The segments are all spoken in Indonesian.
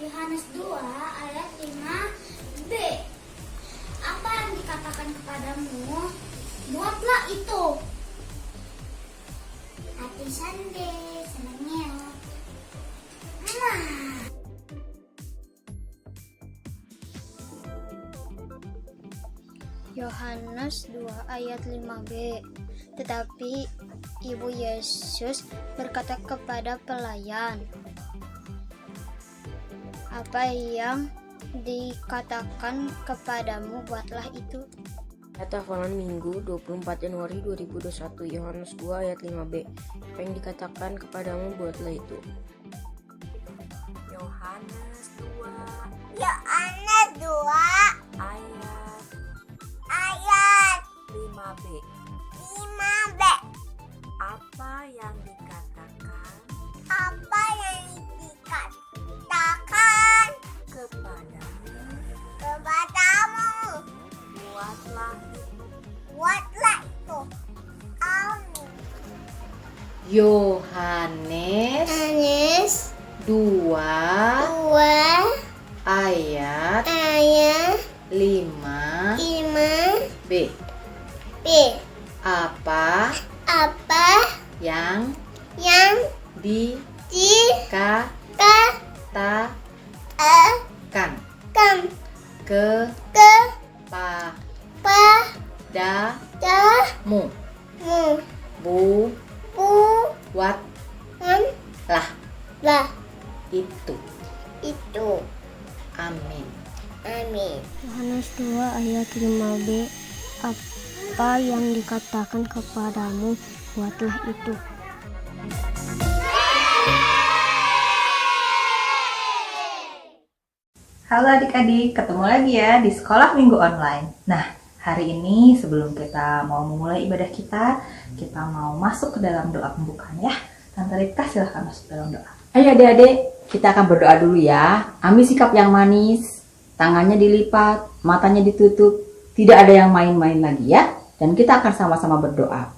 Yohanes 2 ayat 5b. Apa yang dikatakan kepadamu, buatlah itu. Happy Sunday, senangnya. Yohanes 2 ayat 5b. Tetapi Ibu Yesus berkata kepada pelayan, apa yang dikatakan kepadamu, buatlah itu. Kata hafalan Minggu 24 Januari 2021, Yohanes 2 ayat 5b. Apa yang dikatakan kepadamu, buatlah itu. Yohanes 2 ayat 5b. Apa yang dikatakan kepadamu, buatlah itu. Amin. Yohanes 2 ayat 5b. Apa yang dikatakan kepadamu, buatlah itu. Amin. Yohanes 2 ayat 5b. Apa yang dikatakan kepadamu, buatlah itu. Halo adik-adik, ketemu lagi ya di Sekolah Minggu Online. Nah, hari ini sebelum kita mau memulai ibadah kita mau masuk ke dalam doa pembukaan ya. Tante Rika silahkan masuk dalam doa. Ayo adik-adik, kita akan berdoa dulu ya. Ambil sikap yang manis, tangannya dilipat, matanya ditutup, tidak ada yang main-main lagi ya. Dan kita akan sama-sama berdoa.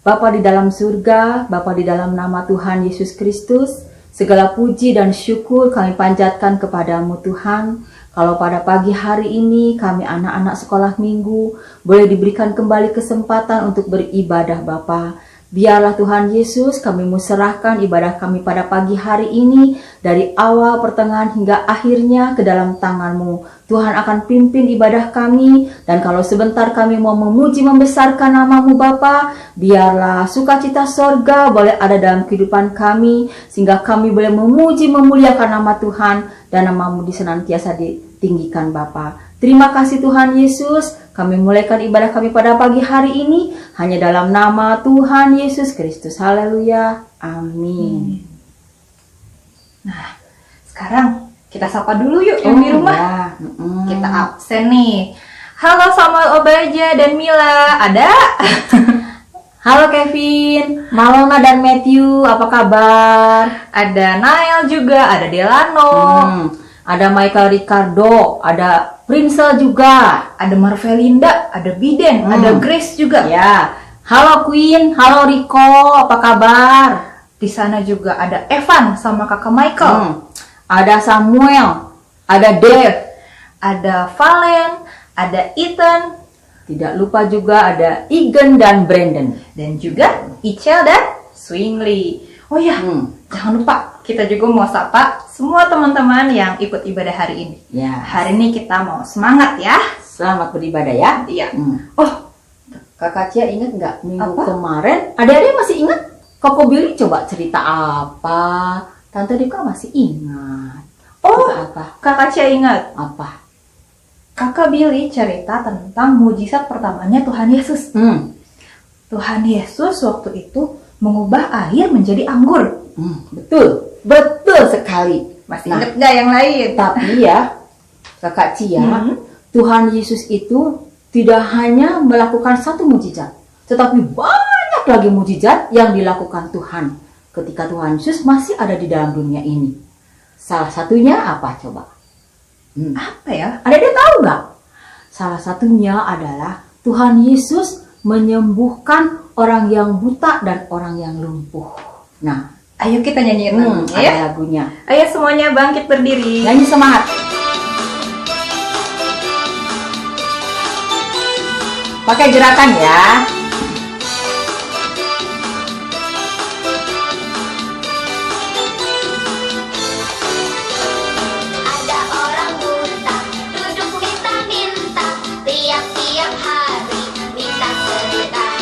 Bapa di dalam surga, Bapa di dalam nama Tuhan Yesus Kristus, segala puji dan syukur kami panjatkan kepadamu Tuhan. Kalau pada pagi hari ini kami anak-anak sekolah minggu boleh diberikan kembali kesempatan untuk beribadah Bapa. Biarlah Tuhan Yesus kami mau serahkan ibadah kami pada pagi hari ini dari awal, pertengahan hingga akhirnya ke dalam tangan-Mu. Tuhan akan pimpin ibadah kami, dan kalau sebentar kami mau memuji membesarkan nama-Mu Bapa, biarlah sukacita sorga boleh ada dalam kehidupan kami, sehingga kami boleh memuji memuliakan nama Tuhan dan nama-Mu senantiasa ditinggikan Bapa. Terima kasih Tuhan Yesus, kami mulaikan ibadah kami pada pagi hari ini hanya dalam nama Tuhan Yesus Kristus. Haleluya. Amin. Nah, sekarang kita sapa dulu yuk yang di rumah. Ya. Kita absen nih. Halo Samuel Obaja dan Mila, ada? Halo Kevin, Malona dan Matthew, apa kabar? Ada Nael juga, ada Delano. Ada Michael Ricardo, ada Prinsel juga, Ada Marvelinda, ada Biden, ada Grace juga. ya. Halo Queen, halo Rico, apa kabar? Di sana juga ada Evan sama kakak Michael. Ada Samuel, ada Dave, Ada Valen, ada Ethan, tidak lupa juga ada Egan dan Brandon. dan juga Ichel dan Swingly. Oh ya, jangan lupa kita juga mau sapa semua teman-teman yang ikut ibadah hari ini. Ya, Hari ini kita mau semangat ya. selamat beribadah ya. Iya. Oh, Kakak Cia ingat nggak minggu Apa? kemarin? Adik-adik masih ingat? Koko Billy coba cerita apa? Tante Dika masih ingat. Oh, Cerita apa? Kakak Cia ingat. Apa? Kakak Billy cerita tentang mujizat pertamanya Tuhan Yesus. Tuhan Yesus waktu itu mengubah air menjadi anggur. Betul, betul sekali. Masih Nah, ingat nggak yang lain? tapi ya, Kakak Cia, Tuhan Yesus itu tidak hanya melakukan satu mujizat, tetapi banyak lagi mujizat yang dilakukan Tuhan ketika Tuhan Yesus masih ada di dalam dunia ini. Salah satunya apa coba? Apa ya? Ada yang tahu nggak? Salah satunya adalah Tuhan Yesus menyembuhkan orang yang buta dan orang yang lumpuh. Nah, Ayo kita nyanyiin lagunya ya. ada lagunya. Ayo semuanya bangkit berdiri. Nyanyi semangat. Pakai gerakan ya. Ada orang buta, duduk minta-minta, tiap-tiap hari minta sedekah.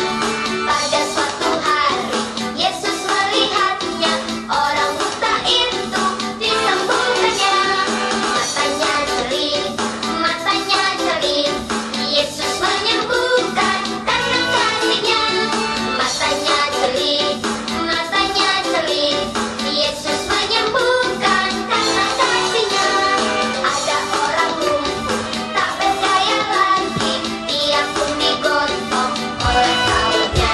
Pada suatu hari, Yesus melihatnya, orang buta itu disembuhkannya. Matanya jeli, Yesus menyembuhkan karena kasih-Nya. Matanya jeli, Yesus menyembuhkan karena kasih-Nya. Ada orang lumpuh tak berdaya lagi, dia pun digotong oleh kaulnya.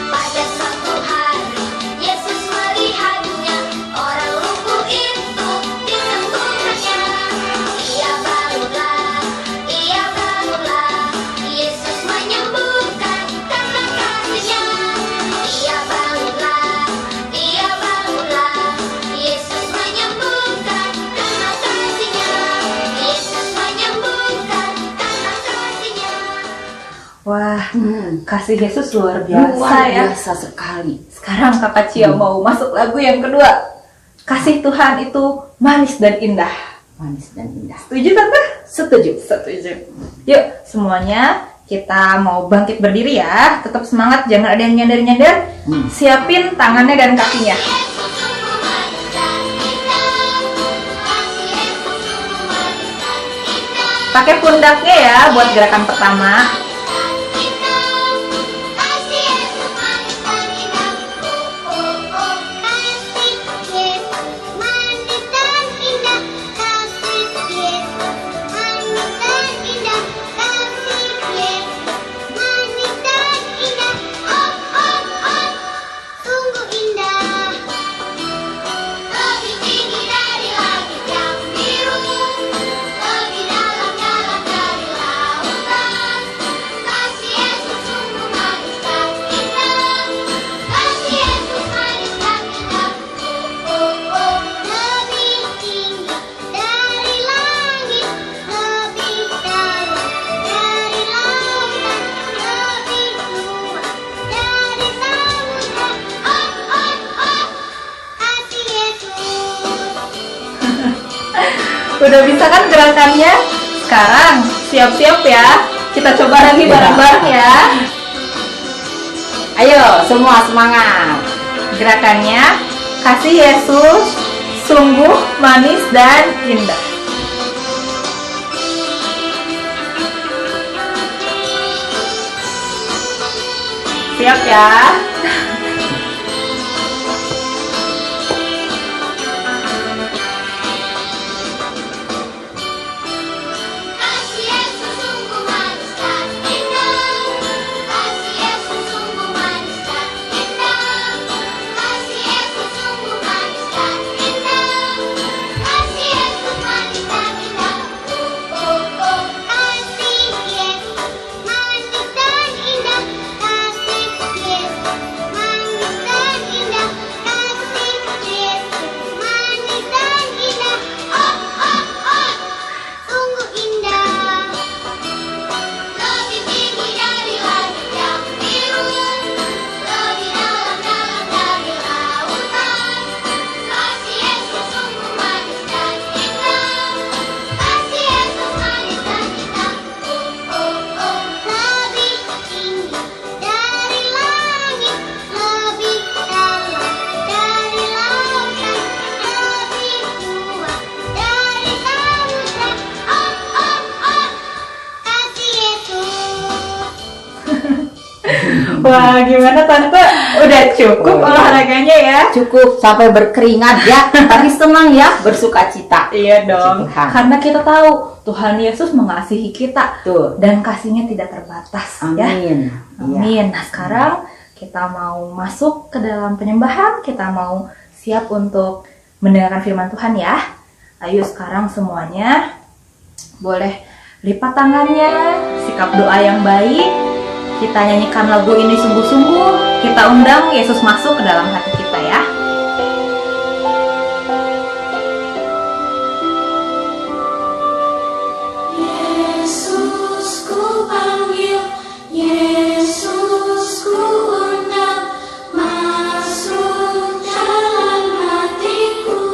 Pada suatu hari Yesus melihatnya, orang lumpuh itu disembuhkannya. Ia bangunlah, Yesus menyembuhkan karena kasih-Nya. Ia bangunlah, Yesus menyembuhkan karena kasih-Nya. Yesus menyembuhkan karena kasih-Nya. Wah, kasih Yesus luar biasa Luar ya. biasa sekali. Sekarang Kakak Cia mau masuk lagu yang kedua. Kasih Tuhan itu manis dan indah. Manis dan indah. Setuju Tante? Setuju. Setuju. Yuk semuanya kita mau bangkit berdiri ya. Tetap semangat, jangan ada yang nyadar-nyadar. Siapin tangannya dan kakinya. Yesus sungguh manis dan indah. Kasih Yesus sungguh manis dan indah. Pakai pundaknya ya buat gerakan pertama. Kasih Yesus manis dan indah. Kasih Yesus manis dan indah. Kasih Yesus manis dan indah. Kasih Yesus manis dan indah. Sungguh indah. Lebih tinggi dari langit yang biru, lebih dalam dari lautan. Kasih Yesus sungguh manis dan indah. Kasih Yesus manis dan indah. Lebih tinggi dari langit, lebih dalam dari lautan, lebih luas dari samudra. Kasih Yesus. Udah bisa kan gerakannya? Sekarang siap-siap ya. Kita coba lagi bareng-bareng ya. Ayo semua semangat. Gerakannya kasih Yesus sungguh manis dan indah. Siap ya? Kasih Yesus sungguh manis dan indah. Kasih Yesus sungguh manis dan indah. Kasih Yesus sungguh manis dan indah. Kasih Yesus manis dan indah. Kasih Yesus manis dan indah. Kasih Yesus manis dan indah. Kasih Yesus manis dan indah. Sungguh indah. Lebih tinggi dari langit yang biru, lebih dalam dari lautan. Kasih Yesus sungguh manis dan indah. Kasih Yesus manis dan indah. Lebih tinggi dari langit, lebih dalam dari lautan, lebih luas dari samudra. Kasih Yesus. Wah, gimana Tante? Udah cukup olahraganya ya? Cukup sampai berkeringat ya. Tapi senang ya, bersuka cita. Iya dong. Tuhan. Karena kita tahu Tuhan Yesus mengasihi kita Tuh. dan kasih-Nya tidak terbatas ya. Amin. Iya. Amin. Nah sekarang kita mau masuk ke dalam penyembahan. Kita mau siap untuk mendengarkan firman Tuhan ya. Ayo sekarang semuanya boleh lipat tangannya, sikap doa yang baik. kita nyanyikan lagu ini sungguh-sungguh, kita undang Yesus masuk ke dalam hati kita ya. Yesus ku panggil, Yesus ku undang, masuk dalam hatiku.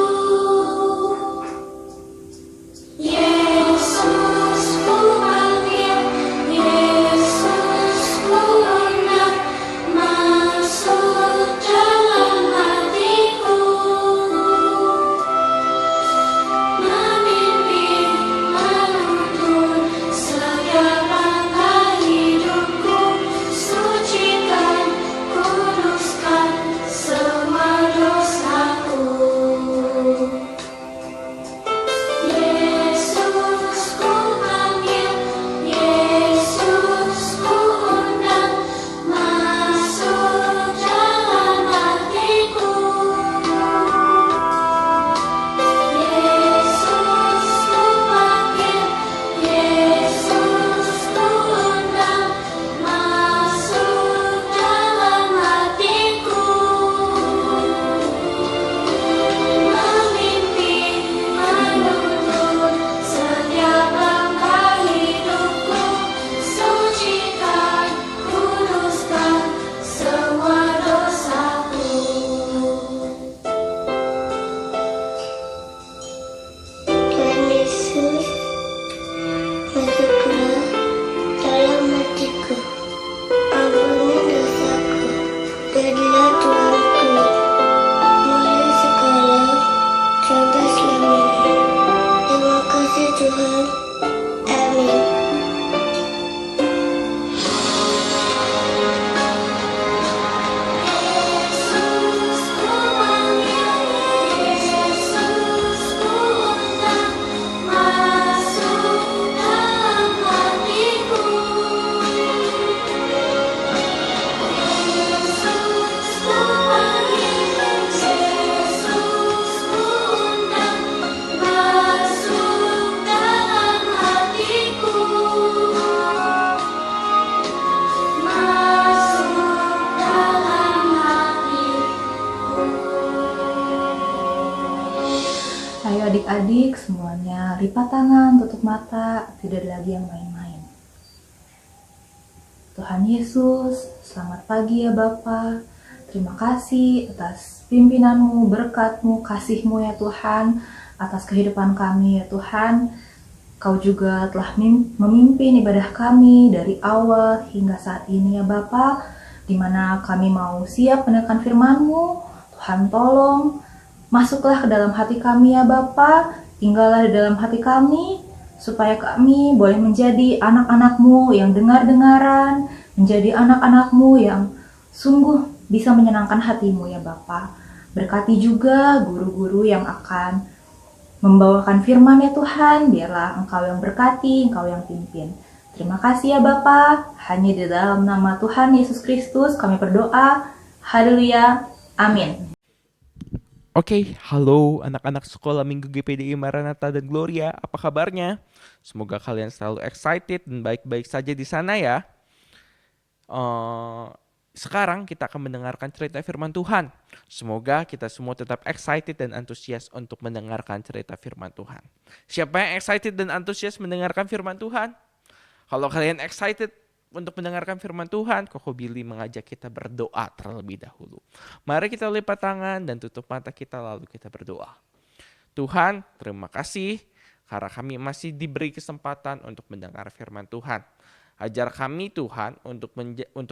Yesus ku panggil, Yesus ku undang, masuk dalam hatiku. Memimpin, menuntun setiap langkah hidupku, sucikan, kuduskan semua dosaku. Yesus ku panggil, Yesus ku undang, masuk dalam hatiku. Yesus ku panggil, Yesus ku undang, masuk dalam hatiku. Memimpin, menuntun setiap langkah hidupku, sucikan, kuduskan semua dosaku. Tuhan Yesus, masuklah dalam hatiku, ampuni dosaku, jadilah Tuhanku, mulai sekarang sampai selamanya. Terima kasih Tuhan, amin. Yesus ku panggil, Yesus ku undang, masuk dalam hatiku. Yesus ku panggil, Yesus ku undang, masuk dalam hatiku. Masuk dalam hatiku. Ayo adik-adik semuanya lipat tangan, tutup mata, tidak ada lagi yang main-main. Tuhan Yesus, selamat pagi ya Bapa. Terima kasih atas pimpinanmu, berkatmu, kasihmu ya Tuhan, atas kehidupan kami ya Tuhan. Kau juga telah memimpin ibadah kami dari awal hingga saat ini ya Bapa, di mana kami mau siap mendengarkan firman-Mu. Tuhan tolong, masuklah ke dalam hati kami ya Bapa, tinggallah di dalam hati kami, supaya kami boleh menjadi anak-anak-Mu yang dengar-dengaran, menjadi anak-anak-Mu yang sungguh bisa menyenangkan hati-Mu ya Bapa. Berkati juga guru-guru yang akan membawakan firman ya Tuhan, biarlah Engkau yang berkati, Engkau yang pimpin. Terima kasih ya Bapa, hanya di dalam nama Tuhan Yesus Kristus kami berdoa. Haleluya, amin. Oke, halo anak-anak sekolah Minggu GPDI Maranatha dan Gloria, apa kabarnya? Semoga kalian selalu excited dan baik-baik saja di sana ya. Sekarang kita akan mendengarkan cerita firman Tuhan. Semoga kita semua tetap excited dan antusias untuk mendengarkan cerita firman Tuhan. Siapa yang excited dan antusias mendengarkan firman Tuhan? Kalau kalian excited untuk mendengarkan firman Tuhan, Koko Billy mengajak kita berdoa terlebih dahulu. Mari kita lipat tangan dan tutup mata kita lalu kita berdoa. Tuhan, terima kasih karena kami masih diberi kesempatan untuk mendengar firman Tuhan. Ajar kami Tuhan untuk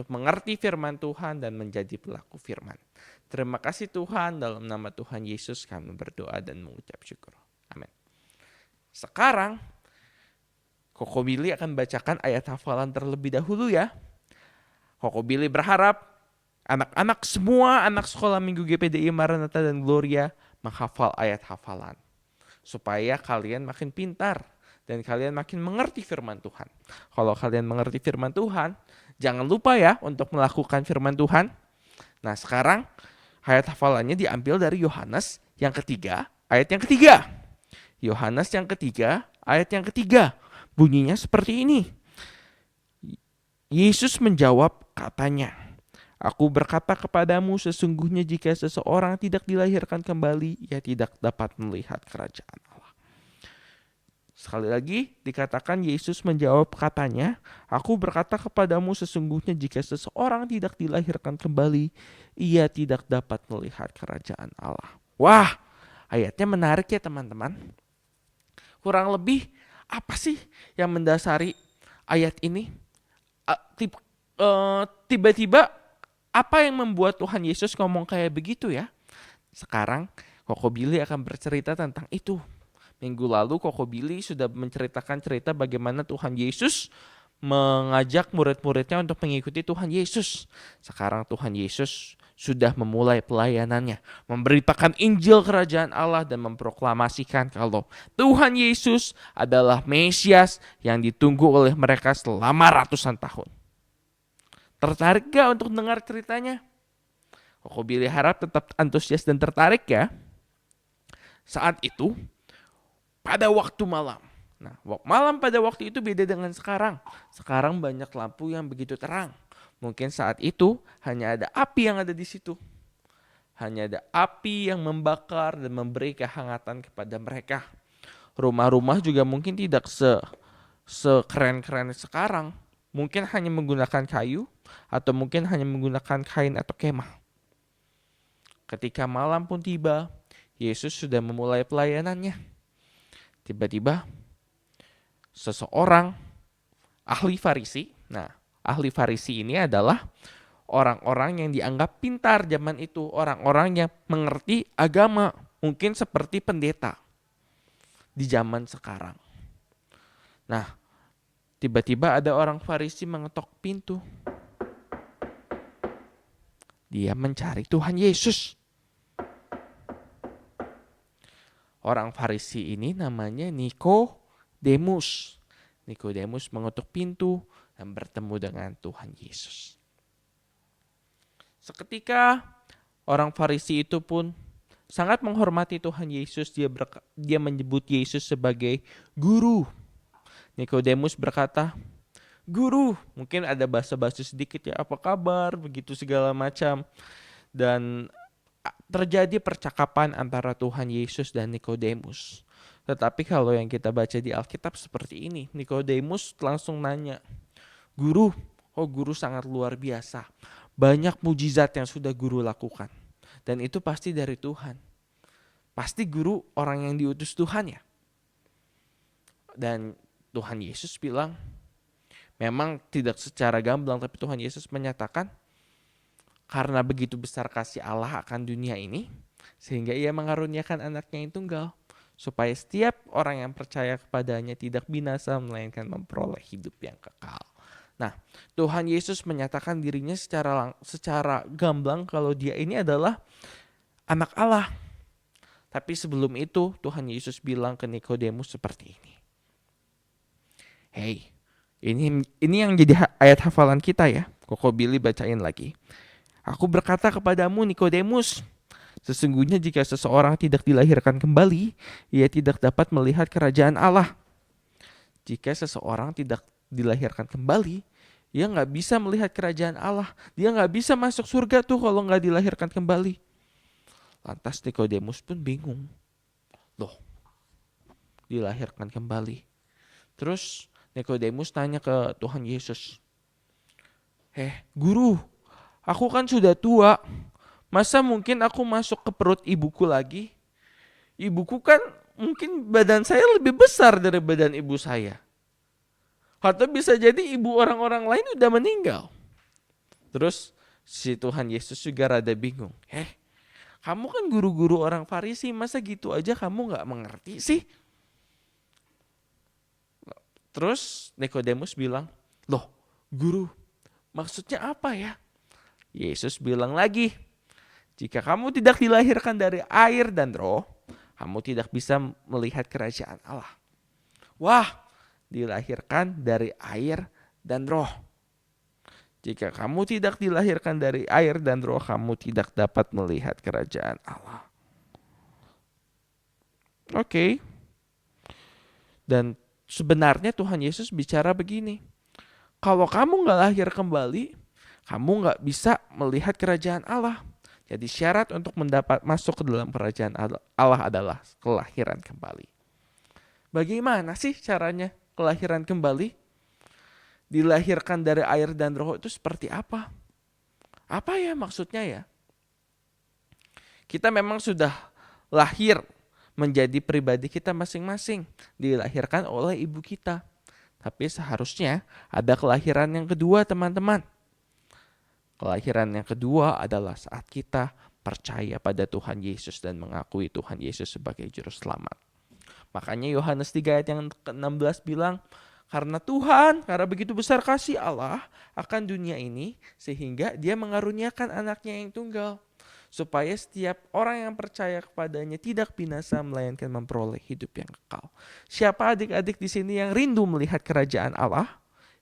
mengerti firman Tuhan dan menjadi pelaku firman. Terima kasih Tuhan, dalam nama Tuhan Yesus kami berdoa dan mengucap syukur. Amin. Sekarang Koko Billy akan bacakan ayat hafalan terlebih dahulu ya. Koko Billy berharap anak-anak semua anak sekolah Minggu GPDI Maranatha dan Gloria menghafal ayat hafalan. Supaya kalian makin pintar dan kalian makin mengerti firman Tuhan. Kalau kalian mengerti firman Tuhan, jangan lupa ya untuk melakukan firman Tuhan. Nah sekarang ayat hafalannya diambil dari Yohanes yang ketiga, ayat yang ketiga. Yohanes yang ketiga, ayat yang ketiga. Bunyinya seperti ini. Yesus menjawab katanya, "Aku berkata kepadamu, sesungguhnya jika seseorang tidak dilahirkan kembali, ia tidak dapat melihat kerajaan Allah." Sekali lagi dikatakan Yesus menjawab katanya, "Aku berkata kepadamu, sesungguhnya jika seseorang tidak dilahirkan kembali, ia tidak dapat melihat kerajaan Allah." Wah, ayatnya menarik ya teman-teman. Kurang lebih apa sih yang mendasari ayat ini? Tiba-tiba apa yang membuat Tuhan Yesus ngomong kayak begitu ya? Sekarang Koko Billy akan bercerita tentang itu. Minggu lalu Koko Billy sudah menceritakan cerita bagaimana Tuhan Yesus mengajak murid-muridnya untuk mengikuti Tuhan Yesus. Sekarang Tuhan Yesus sudah memulai pelayanannya, memberitakan Injil Kerajaan Allah dan memproklamasikan kalau Tuhan Yesus adalah Mesias yang ditunggu oleh mereka selama ratusan tahun. Tertarik gak untuk dengar ceritanya? Koko Billy harap tetap antusias dan tertarik ya. Saat itu, pada waktu malam. Nah, malam pada waktu itu beda dengan sekarang. Sekarang banyak lampu yang begitu terang. Mungkin saat itu hanya ada api yang ada di situ. Hanya ada api yang membakar dan memberi kehangatan kepada mereka. Rumah-rumah juga mungkin tidak sekeren-keren sekarang. Mungkin hanya menggunakan kayu atau mungkin hanya menggunakan kain atau kemah. Ketika malam pun tiba, Yesus sudah memulai pelayanannya. Tiba-tiba seseorang ahli Farisi. Nah, ahli Farisi ini adalah orang-orang yang dianggap pintar zaman itu, orang-orang yang mengerti agama, mungkin seperti pendeta di zaman sekarang. Nah, tiba-tiba ada orang Farisi mengetok pintu. Dia mencari Tuhan Yesus. Orang Farisi ini namanya Nikodemus. Nikodemus mengetuk pintu dan bertemu dengan Tuhan Yesus. Seketika orang Farisi itu pun sangat menghormati Tuhan Yesus. Dia menyebut Yesus sebagai guru. Nikodemus berkata, "Guru," mungkin ada basa-basi sedikit ya, "apa kabar?" begitu segala macam. Dan terjadi percakapan antara Tuhan Yesus dan Nikodemus. Tetapi kalau yang kita baca di Alkitab seperti ini, Nikodemus langsung nanya, "Guru, guru sangat luar biasa. Banyak mujizat yang sudah guru lakukan. Dan itu pasti dari Tuhan. Pasti guru orang yang diutus Tuhan ya?" Dan Tuhan Yesus bilang, memang tidak secara gamblang, tapi Tuhan Yesus menyatakan, karena begitu besar kasih Allah akan dunia ini, sehingga ia mengaruniakan anaknya yang tunggal, supaya setiap orang yang percaya kepadanya tidak binasa, melainkan memperoleh hidup yang kekal. Nah, Tuhan Yesus menyatakan dirinya secara gamblang kalau dia ini adalah anak Allah. Tapi sebelum itu, Tuhan Yesus bilang ke Nikodemus seperti ini. Hey, ini yang jadi ayat hafalan kita ya. Koko Billy bacain lagi. "Aku berkata kepadamu Nikodemus, sesungguhnya jika seseorang tidak dilahirkan kembali, ia tidak dapat melihat kerajaan Allah." Jika seseorang tidak dilahirkan kembali, ia gak bisa melihat kerajaan Allah. Dia gak bisa masuk surga tuh kalau gak dilahirkan kembali. Lantas Nikodemus pun bingung. Loh, dilahirkan kembali. Terus Nikodemus tanya ke Tuhan Yesus, "Guru, aku kan sudah tua. Masa mungkin aku masuk ke perut ibuku lagi? Ibuku kan mungkin badan saya lebih besar dari badan ibu saya. Atau bisa jadi ibu orang-orang lain udah meninggal." Terus si Tuhan Yesus juga rada bingung. Kamu kan guru-guru orang Farisi, masa gitu aja kamu gak mengerti sih? Terus Nikodemus bilang, "Loh, guru, maksudnya apa ya?" Yesus bilang lagi, "Jika kamu tidak dilahirkan dari air dan roh, kamu tidak bisa melihat kerajaan Allah." Wah, dilahirkan dari air dan roh. Jika kamu tidak dilahirkan dari air dan roh, kamu tidak dapat melihat kerajaan Allah. Dan sebenarnya Tuhan Yesus bicara begini, Kalau kamu nggak lahir kembali, kamu nggak bisa melihat kerajaan Allah. Jadi syarat untuk masuk ke dalam kerajaan Allah adalah kelahiran kembali. Bagaimana sih caranya kelahiran kembali? Dilahirkan dari air dan roh itu seperti apa? Apa ya maksudnya ya? Kita memang sudah lahir menjadi pribadi kita masing-masing, dilahirkan oleh ibu kita. Tapi seharusnya ada kelahiran yang kedua, teman-teman. Kelahiran yang kedua adalah saat kita percaya pada Tuhan Yesus dan mengakui Tuhan Yesus sebagai juru selamat. Makanya Yohanes 3 ayat yang ke-16 bilang, karena begitu besar kasih Allah akan dunia ini, sehingga dia mengaruniakan anaknya yang tunggal, supaya setiap orang yang percaya kepadanya tidak binasa, melainkan memperoleh hidup yang kekal. Siapa adik-adik di sini yang rindu melihat kerajaan Allah?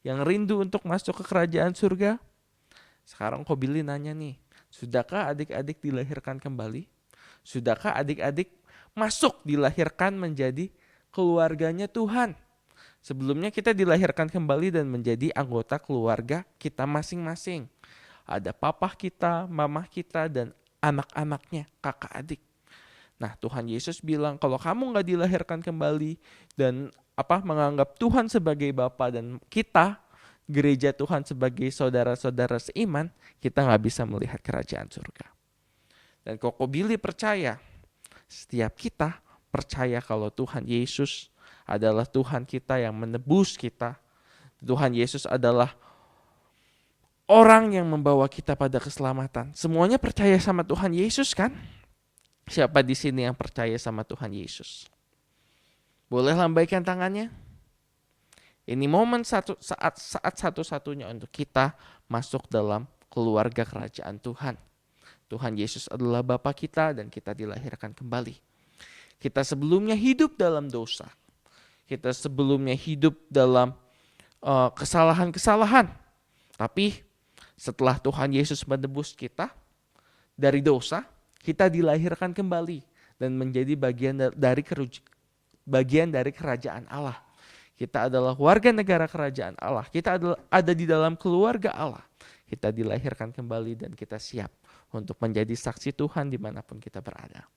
Yang rindu untuk masuk ke kerajaan surga? Sekarang kau Billy nanya nih, sudahkah adik-adik dilahirkan kembali? Sudahkah adik-adik masuk dilahirkan menjadi keluarganya Tuhan? Sebelumnya kita dilahirkan kembali dan menjadi anggota keluarga kita masing-masing. Ada papa kita, mama kita, dan anak-anaknya, kakak adik. Nah, Tuhan Yesus bilang kalau kamu gak dilahirkan kembali dan menganggap Tuhan sebagai Bapa dan kita, gereja Tuhan sebagai saudara-saudara seiman, kita gak bisa melihat kerajaan surga. Dan Koko Billy percaya, setiap kita percaya kalau Tuhan Yesus adalah Tuhan kita yang menebus kita. Tuhan Yesus adalah orang yang membawa kita pada keselamatan. Semuanya percaya sama Tuhan Yesus kan? Siapa di sini yang percaya sama Tuhan Yesus? Boleh lambaikan tangannya? Ini momen saat satu-satunya untuk kita masuk dalam keluarga kerajaan Tuhan. Tuhan Yesus adalah Bapa kita dan kita dilahirkan kembali. Kita sebelumnya hidup dalam dosa. Kita sebelumnya hidup dalam kesalahan-kesalahan. Tapi setelah Tuhan Yesus menebus kita dari dosa, kita dilahirkan kembali dan menjadi bagian dari kerajaan Allah. Kita adalah warga negara kerajaan Allah. Kita ada di dalam keluarga Allah. Kita dilahirkan kembali dan kita siap untuk menjadi saksi Tuhan dimanapun kita berada.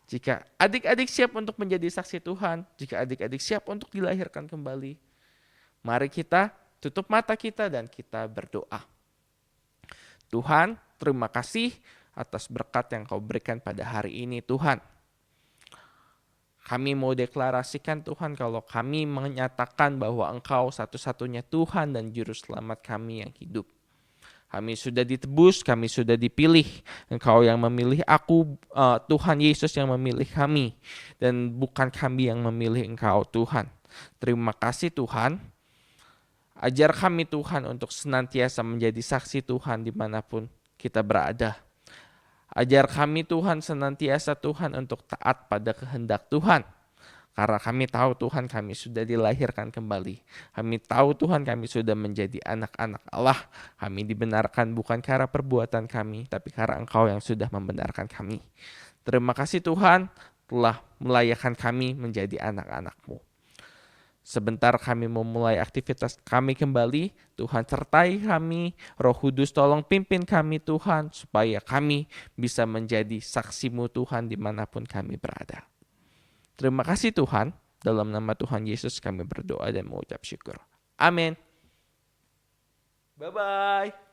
Jika adik-adik siap untuk menjadi saksi Tuhan, jika adik-adik siap untuk dilahirkan kembali, mari kita tutup mata kita dan kita berdoa. Tuhan, terima kasih atas berkat yang Kau berikan pada hari ini, Tuhan. Kami mau deklarasikan, Tuhan, kalau kami menyatakan bahwa Engkau satu-satunya Tuhan dan Juru Selamat kami yang hidup. Kami sudah ditebus, kami sudah dipilih. Engkau yang memilih aku, Tuhan Yesus yang memilih kami. Dan bukan kami yang memilih Engkau, Tuhan. Terima kasih Tuhan. Ajar kami Tuhan untuk senantiasa menjadi saksi Tuhan dimanapun kita berada. Ajar kami Tuhan senantiasa Tuhan untuk taat pada kehendak Tuhan. Karena kami tahu Tuhan kami sudah dilahirkan kembali. Kami tahu Tuhan kami sudah menjadi anak-anak Allah. Kami dibenarkan bukan karena perbuatan kami, tapi karena Engkau yang sudah membenarkan kami. Terima kasih Tuhan telah melayakkan kami menjadi anak-anak-Mu. Sebentar kami memulai aktivitas kami kembali, Tuhan sertai kami, Roh Kudus tolong pimpin kami Tuhan, supaya kami bisa menjadi saksi-Mu Tuhan dimanapun kami berada. Terima kasih Tuhan, dalam nama Tuhan Yesus kami berdoa dan mengucap syukur. Amin. Bye-bye.